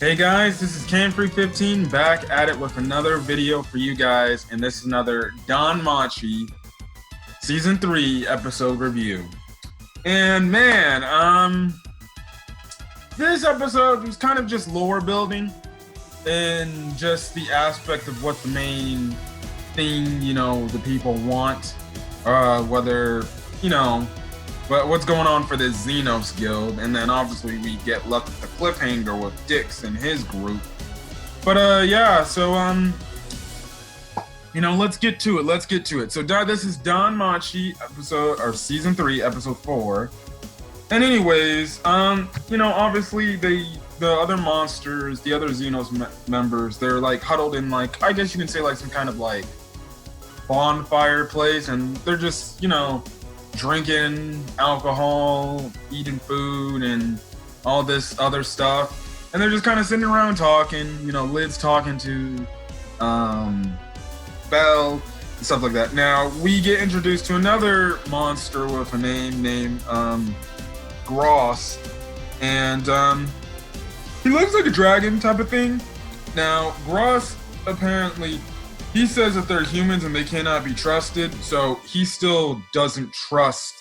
Hey guys, this is Cam315 back at it with another video for you guys, and this is another DanMachi Season 3 episode review. And man, this episode was kind of just lore building and just the aspect of what the main thing, the people want, whether, what's going on for this Xenos guild, and then obviously we get left with the cliffhanger with Dix and his group. But yeah, so let's get to it. So this is DanMachi episode or season 3, episode 4. And anyways, obviously the other monsters, the other Xenos members, they're like huddled in like, I guess you can say like some kind of like bonfire place, and they're just, drinking alcohol, eating food, and all this other stuff. And they're just kind of sitting around talking, Lid's talking to Belle and stuff like that. Now, we get introduced to another monster with a name named Gross. And he looks like a dragon type of thing. Now, Gross apparently, he says that they're humans and they cannot be trusted, so he still doesn't trust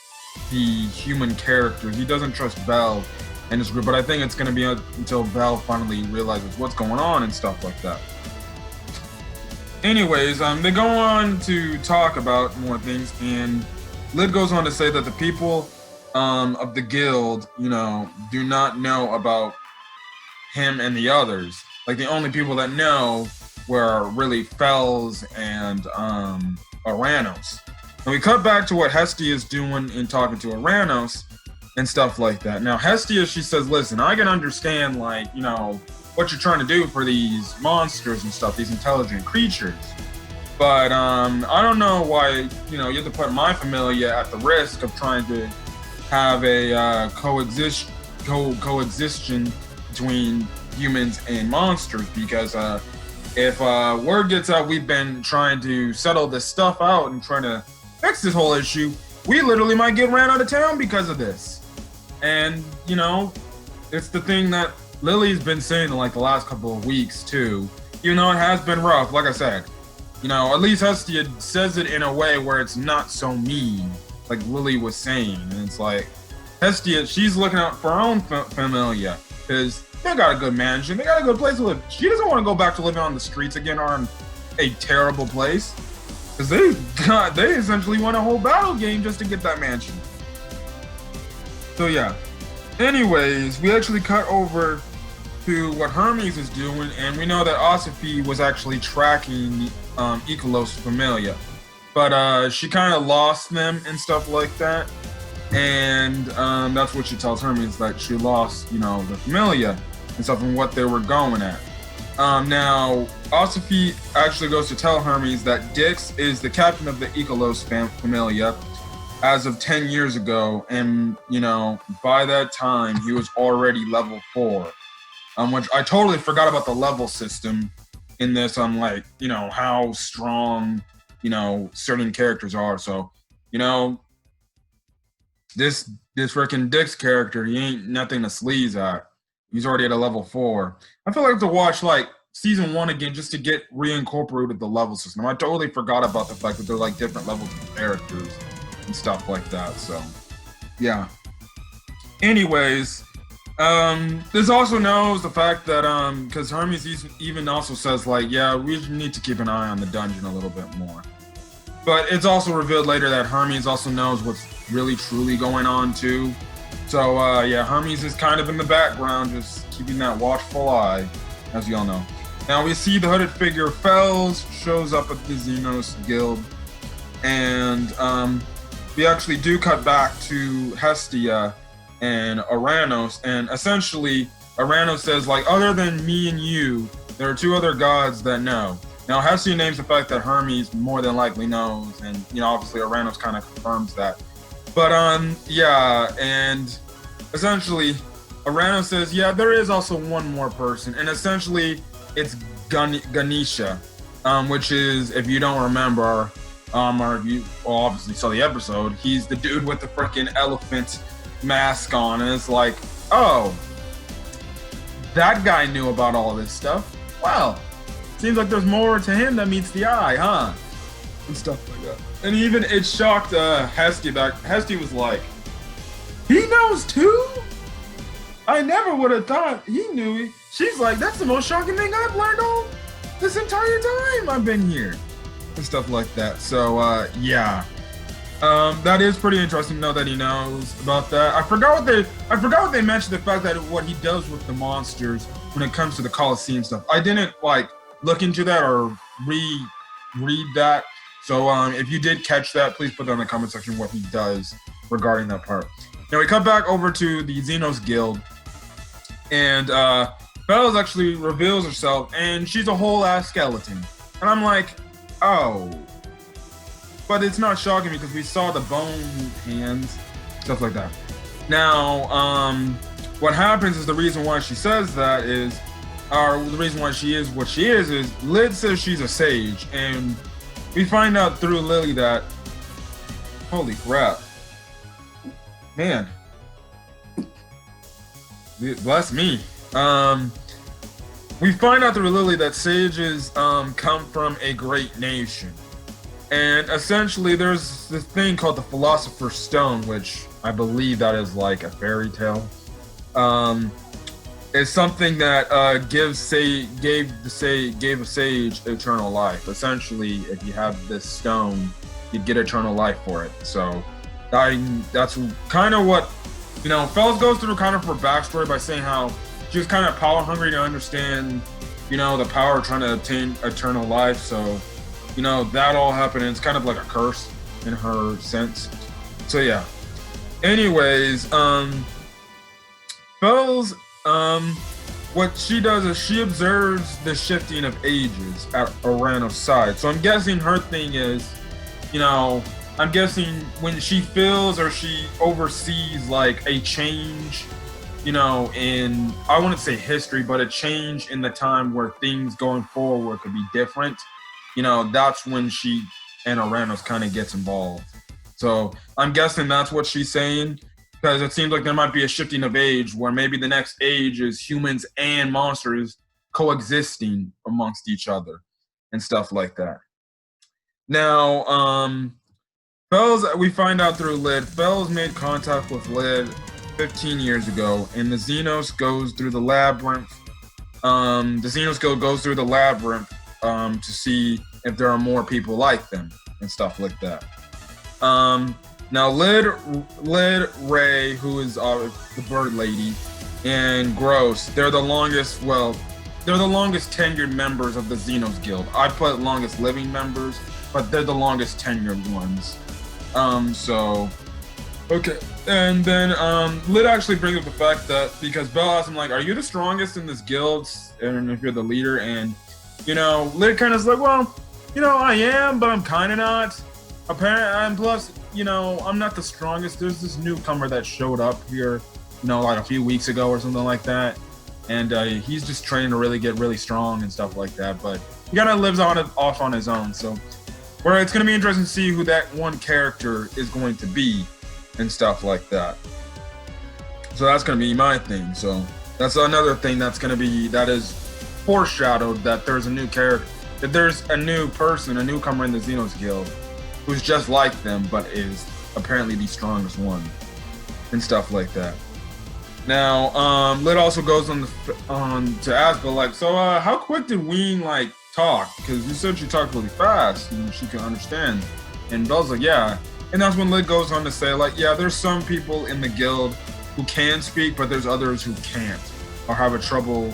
the human characters. He doesn't trust Belle and his group, but I think it's going to be until Belle finally realizes what's going on and stuff like that. Anyways, they go on to talk about more things, and Lid goes on to say that the people of the guild, do not know about him and the others. Like, the only people that know were really Fells and Aranos. And we cut back to what Hestia is doing in talking to Aranos and stuff like that. Now, Hestia, she says, listen, I can understand, like, what you're trying to do for these monsters and stuff, these intelligent creatures. But I don't know why, you have to put my familia at the risk of trying to have a coexistence between humans and monsters, because if word gets out we've been trying to settle this stuff out and trying to fix this whole issue, we literally might get ran out of town because of this. And, it's the thing that Lily's been saying in like the last couple of weeks too. It has been rough, like I said. At least Hestia says it in a way where it's not so mean, like Lily was saying. And it's like, Hestia, she's looking out for her own familia, because they got a good mansion, they got a good place to live. She doesn't want to go back to living on the streets again or in a terrible place, because they essentially won a whole battle game just to get that mansion. So yeah. Anyways, we actually cut over to what Hermes is doing, and we know that Ossifi was actually tracking the Ikelos familia, but she kind of lost them and stuff like that. And that's what she tells Hermes, that she lost, the familia and stuff and what they were going at. Now, Ossifi actually goes to tell Hermes that Dix is the captain of the Ikelos familia as of 10 years ago. And, by that time, he was already level 4. Which I totally forgot about the level system in this. Like, how strong, certain characters are. So, this freaking Dix character, he ain't nothing to sleaze at. He's already at a level 4. I feel like I have to watch like season 1 again just to get reincorporated the level system. I totally forgot about the fact that they're like different levels of characters and stuff like that. So yeah. Anyways, this also knows the fact that because Hermes even also says like, yeah, we need to keep an eye on the dungeon a little bit more. But it's also revealed later that Hermes also knows what's really truly going on too. So yeah, Hermes is kind of in the background, just keeping that watchful eye, as you all know. Now we see the hooded figure Fells shows up at the Xenos guild, and we actually do cut back to Hestia and Aranos, and essentially Aranos says like, other than me and you, there are 2 other gods that know. Now, Hestia names the fact that Hermes more than likely knows, and, obviously Aranos kind of confirms that. But, yeah, and essentially, Aranos says, yeah, there is also one more person, and essentially, it's Ganesha, which is, if you don't remember, or if you obviously saw the episode, he's the dude with the freaking elephant mask on, and it's like, oh, that guy knew about all this stuff. Well, seems like there's more to him than meets the eye, huh? And stuff like that. And even it shocked Hesty back. Hesty was like, he knows too? I never would have thought he knew. She's like, that's the most shocking thing I've learned all this entire time I've been here. And stuff like that. So, yeah. That is pretty interesting to know that he knows about that. I forgot what they mentioned, the fact that what he does with the monsters when it comes to the Coliseum stuff. I didn't, like, look into that or read that. So, if you did catch that, please put that in the comment section what he does regarding that part. Now, we cut back over to the Xenos Guild. And, Bells actually reveals herself, and she's a whole-ass skeleton. And I'm like, oh. But it's not shocking because we saw the bone hands, stuff like that. Now, what happens is the reason why she says that is, or the reason why she is what she is Lid says she's a sage. And we find out through Lily that, holy crap. Man. Bless me. We find out through Lily that sages come from a great nation. And essentially there's this thing called the Philosopher's Stone, which I believe that is like a fairy tale. It's something that gave a sage eternal life. Essentially, if you have this stone, you'd get eternal life for it. So that's kind of what, you know, Fells goes through kind of her backstory by saying how she was kind of power hungry to understand, you know, the power of trying to obtain eternal life. So, you know, that all happened, and it's kind of like a curse in her sense. So yeah. Anyways, Fells, what she does is she observes the shifting of ages at Orano's side. So I'm guessing her thing is, you know, I'm guessing when she feels or she oversees like a change, you know, in, I wouldn't say history, but a change in the time where things going forward could be different, you know, that's when she and Oranos kind of gets involved. So I'm guessing that's what she's saying, because it seems like there might be a shifting of age where maybe the next age is humans and monsters coexisting amongst each other and stuff like that. Now, Fells, we find out through Lid, Fells made contact with Lid 15 years ago, and the Xenos goes through the labyrinth. The Xenos Guild goes through the labyrinth to see if there are more people like them and stuff like that. Now Lid, Ray, who is the bird lady, and Gross, they're the longest tenured members of the Xenos Guild. I put longest living members, but they're the longest tenured ones. So, okay. And then, Lid actually brings up the fact that, because Belle asked him, like, are you the strongest in this guild? And if you're the leader, and, you know, Lid kind of is like, well, you know, I am, but I'm kind of not. Apparently, and plus, you know, I'm not the strongest. There's this newcomer that showed up here, you know, like a few weeks ago or something like that. And, he's just training to really get really strong and stuff like that. But he kind of lives off on his own, so. Where it's going to be interesting to see who that one character is going to be and stuff like that. So that's going to be my thing. So that's another thing that's going to be, that is foreshadowed, that there's a new character, that there's a new person, a newcomer in the Xenos Guild who's just like them, but is apparently the strongest one and stuff like that. Now, Lid also goes on to ask, but like, so how quick did Wiene like talk? Because you said she talked really fast and she can understand. And Belle's like, yeah. And that's when Lid goes on to say, like, yeah, there's some people in the guild who can speak, but there's others who can't, or have a troubled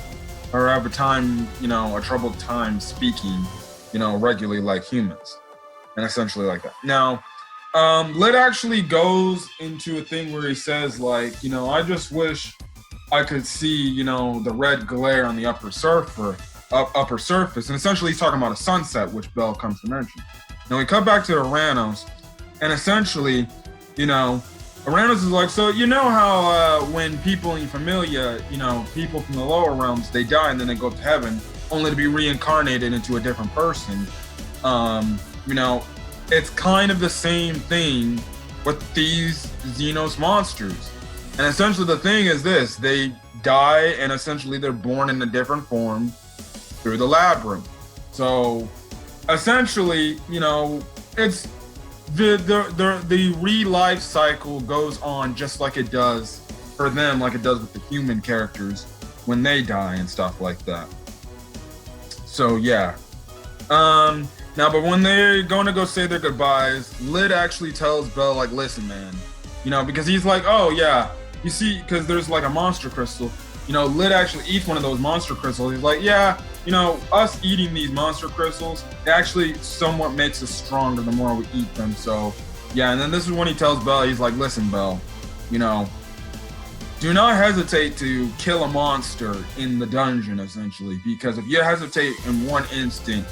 time speaking, you know, regularly like humans, and essentially like that. Now, Lid actually goes into a thing where he says, like, you know, I just wish I could see, you know, the red glare on the upper surface, and essentially he's talking about a sunset, which Belle comes to mention. Now we cut back to Oranos, and essentially, you know, Oranos is like, so you know how when people in Familia, you know, people from the lower realms, they die and then they go to heaven, only to be reincarnated into a different person. You know, it's kind of the same thing with these Xenos monsters. And essentially the thing is this, they die and essentially they're born in a different form through the labyrinth. So essentially, it's the re-life cycle goes on just like it does for them, like it does with the human characters when they die and stuff like that. So yeah. Now, but when they're going to go say their goodbyes, Lid actually tells Bell, like, listen, man, because he's like, oh yeah, you see, because there's like a monster crystal, Lid actually eats one of those monster crystals. He's like, yeah, us eating these monster crystals, it actually somewhat makes us stronger the more we eat them. So yeah, and then this is when he tells Bell, he's like, listen, Bell, do not hesitate to kill a monster in the dungeon, essentially, because if you hesitate in one instant,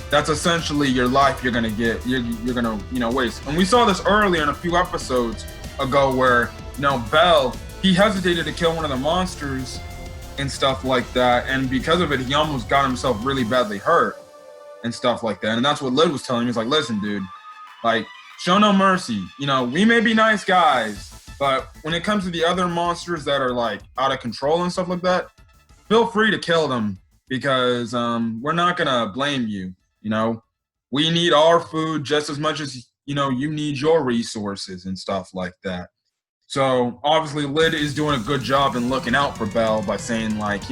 that's essentially your life you're gonna get. You're gonna waste. And we saw this earlier in a few episodes ago where Bell, he hesitated to kill one of the monsters and stuff like that, and because of it, he almost got himself really badly hurt and stuff like that. And that's what Lid was telling me. He's like, listen, dude, like, show no mercy. We may be nice guys, but when it comes to the other monsters that are like out of control and stuff like that, feel free to kill them because we're not gonna blame you. We need our food just as much as you need your resources and stuff like that. So obviously Lid is doing a good job in looking out for Bell by saying like,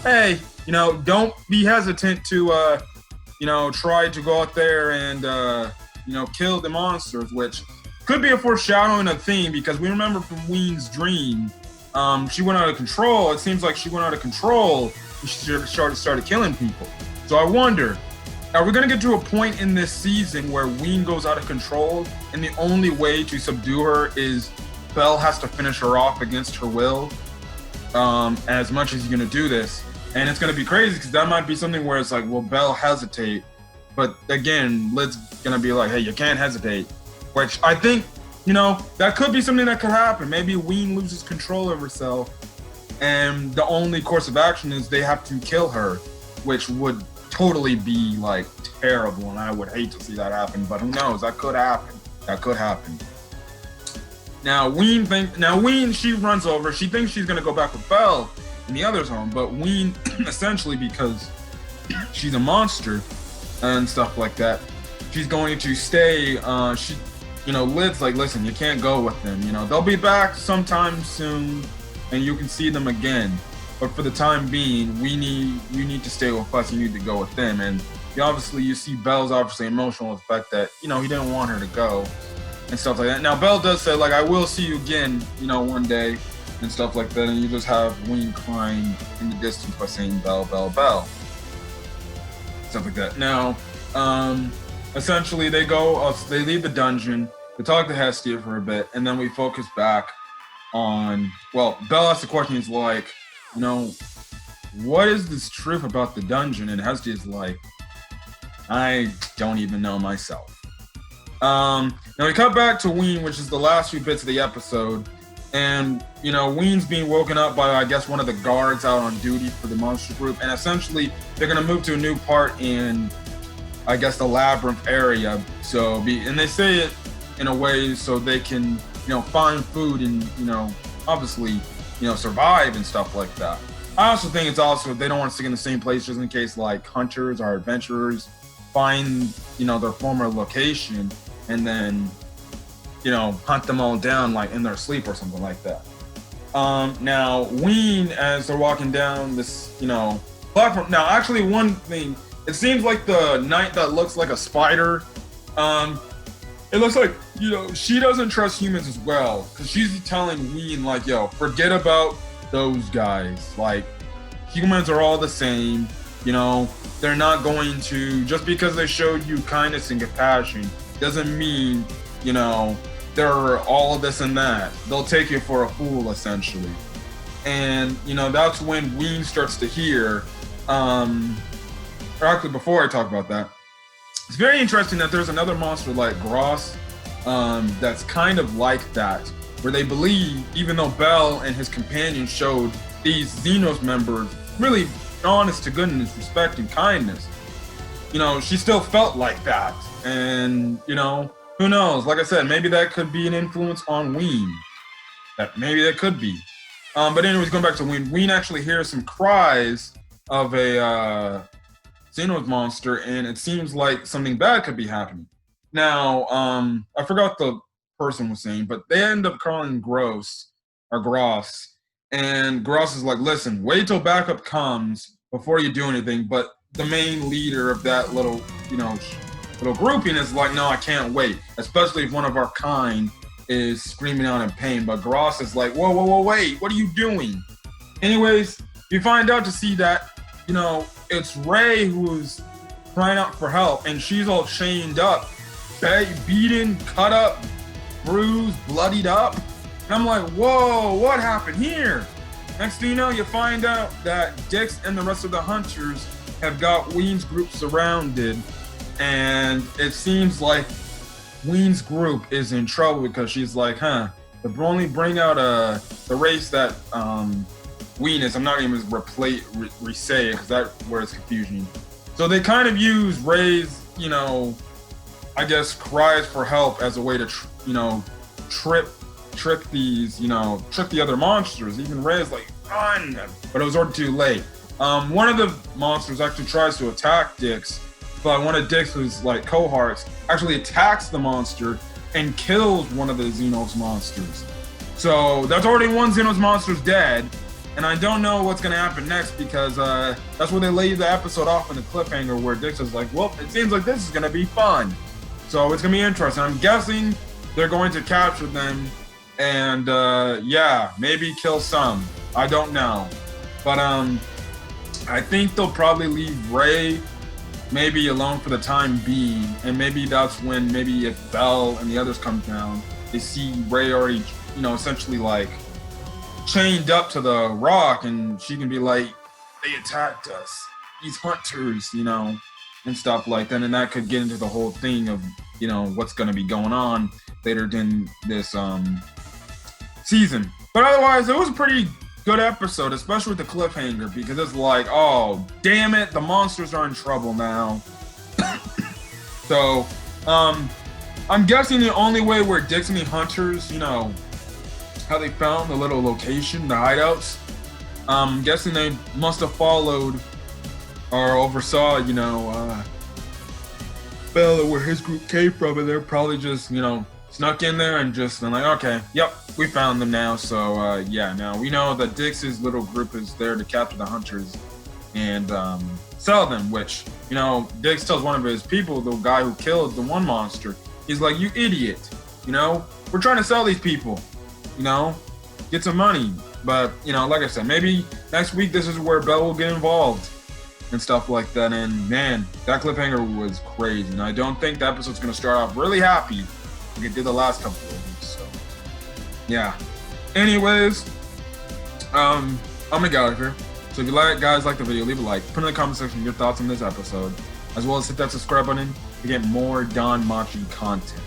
hey, don't be hesitant to try to go out there and kill the monsters, which could be a foreshadowing of theme because we remember from Wiene's dream, she went out of control. It seems like she went out of control and she started killing people. So I wonder, are we going to get to a point in this season where Wiene goes out of control and the only way to subdue her is Bell has to finish her off against her will, as much as he's going to do this? And it's going to be crazy because that might be something where it's like, will Bell hesitate? But again, Lid's going to be like, hey, you can't hesitate. Which I think, that could be something that could happen. Maybe Wiene loses control of herself and the only course of action is they have to kill her, which would totally be like terrible, and I would hate to see that happen, but who knows? That could happen. Now Wiene, she runs over. She thinks she's gonna go back with Bell in the other's home, but Wiene, essentially because she's a monster and stuff like that, she's going to stay. Lid's like, listen, you can't go with them. They'll be back sometime soon, and you can see them again. But for the time being, you need to stay with us. You need to go with them. And you see Bell's obviously emotional with the fact that, he didn't want her to go and stuff like that. Now, Bell does say, like, I will see you again, one day and stuff like that. And you just have Wiene crying in the distance by saying, Bell, Bell, Bell. Stuff like that. Now, essentially, they leave the dungeon. They talk to Hestia for a bit. And then we focus back on, Bell asks the question, he's like, what is this truth about the dungeon? And Hestia's like, I don't even know myself. Now we cut back to Wiene, which is the last few bits of the episode. And, Wiene's being woken up by, I guess, one of the guards out on duty for the monster group. And essentially, they're going to move to a new part in, I guess, the labyrinth area. And they say it in a way so they can, find food and, obviously, survive and stuff like that. I also think it's also, they don't want to stick in the same place just in case like hunters or adventurers find, their former location and then, hunt them all down like in their sleep or something like that. Now Wiene, as they're walking down this, platform. Now, actually one thing, it seems like the knight that looks like a spider, it looks like, she doesn't trust humans as well. Because she's telling Wiene, like, yo, forget about those guys. Like, humans are all the same. They're not going to, just because they showed you kindness and compassion, doesn't mean, they're all this and that. They'll take you for a fool, essentially. And, that's when Wiene starts to hear, or actually, before I talk about that, it's very interesting that there's another monster like Gross that's kind of like that, where they believe, even though Bell and his companions showed these Xenos members really honest to goodness, respect, and kindness, she still felt like that. And, who knows? Like I said, maybe that could be an influence on Wiene. that maybe that could be. But anyways, going back to Wiene actually hears some cries of a Xenos monster, and it seems like something bad could be happening. Now, I forgot the person was saying, but they end up calling Gross, and Gross is like, listen, wait till backup comes before you do anything. But the main leader of that little grouping is like, no, I can't wait, especially if one of our kind is screaming out in pain. But Gross is like, whoa, wait, what are you doing? Anyways, you find out to see that, it's Ray who's crying out for help, and she's all chained up, beaten, cut up, bruised, bloodied up. And I'm like, whoa, what happened here? Next thing you know, you find out that Dix and the rest of the hunters have got Wiene's group surrounded, and it seems like Wiene's group is in trouble because she's like, they only bring out the race that Wiene is. I'm not even re-say it because that's where it's confusing. So they kind of use Ray's, I guess, cries for help as a way to, trick the other monsters. Even Ray's like, run, but it was already too late. One of the monsters actually tries to attack Dix, but one of Dix's cohorts actually attacks the monster and kills one of the Xenos monsters. So that's already one Xenos monster's dead, and I don't know what's gonna happen next because that's where they leave the episode off in the cliffhanger where Dix is like, well, it seems like this is gonna be fun. So it's gonna be interesting. I'm guessing they're going to capture them and maybe kill some. I don't know. But I think they'll probably leave Ray maybe alone for the time being, and maybe that's when maybe if Belle and the others come down, they see Ray already, essentially chained up to the rock, and she can be like, they attacked us, these hunters, and stuff like that, and that could get into the whole thing of, what's going to be going on later in this season. But otherwise, it was a pretty good episode, especially with the cliffhanger, because it's like, oh, damn it, the monsters are in trouble now. So, I'm guessing the only way where Dix and the hunters, how they found the little location, the hideouts, I'm guessing they must have followed or oversaw, Bella, where his group came from, and they're probably just, snuck in there and just been like, okay, yep, we found them now. So now we know that Dix's little group is there to capture the hunters and sell them, which, Dix tells one of his people, the guy who killed the one monster, he's like, you idiot, we're trying to sell these people, get some money. But, like I said, maybe next week this is where Belle will get involved and stuff like that. And man, that cliffhanger was crazy. And I don't think the episode's going to start off really happy like it did the last couple of weeks. So, yeah. Anyways, I'm gonna get out of here. So if you guys like the video, leave a like, put in the comment section your thoughts on this episode, as well as hit that subscribe button to get more DanMachi content.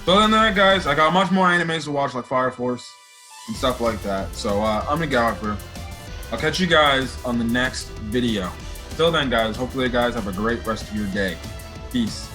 So other than that, guys, I got much more animes to watch, like Fire Force and stuff like that. So I'm gonna get out of here. I'll catch you guys on the next video. Till then, guys, hopefully you guys have a great rest of your day. Peace.